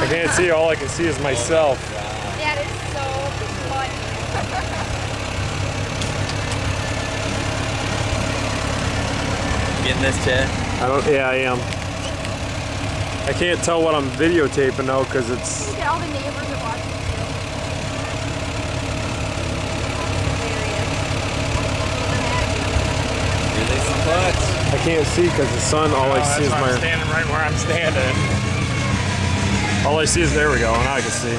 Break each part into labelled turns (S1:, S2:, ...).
S1: I can't see. All I can see is myself.
S2: That is so funny.
S3: Getting this, Chad?
S1: Yeah, I am. I can't tell what I'm videotaping though, because it's.
S2: Look at all the neighbors are watching too.
S3: Here they some butts.
S1: I can't see because the sun. All I see is
S4: I'm
S1: my.
S4: standing right where I'm standing.
S1: All I see is there we go. Now I can see.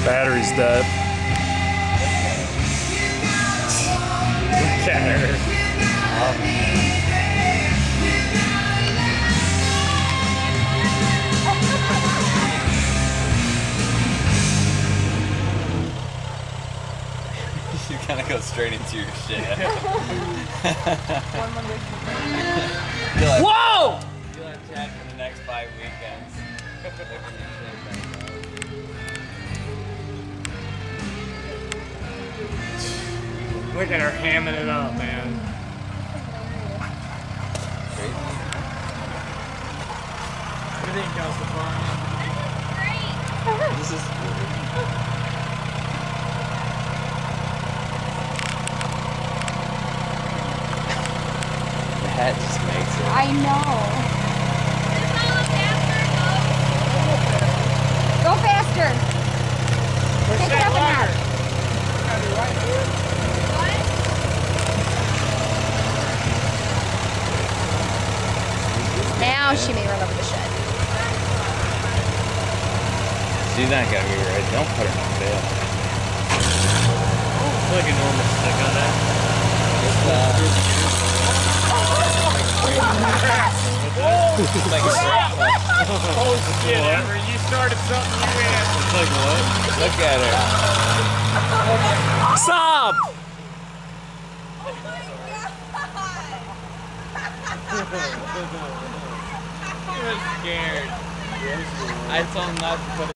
S1: Battery's dead.
S4: Look at her.
S3: You kind of go straight into your shit.
S1: Whoa!
S3: You'll have Chad for the next 5 weekends.
S4: Look at her hamming it up, man. What do you think, Calcifer?
S3: This is the hat just makes it.
S2: I know. Go faster.
S4: Push
S2: Pick it
S4: that
S2: up a
S4: ladder.
S2: notch. Now she may run over the shed.
S3: She's not gonna be ready. Don't put her on bail.
S4: Like a normal stick on that.
S3: It's like a
S4: Oh shit, Ever, you started something you had.
S3: It's like what? Look at her.
S1: Stop!
S4: He was scared.
S3: I told him not to put it.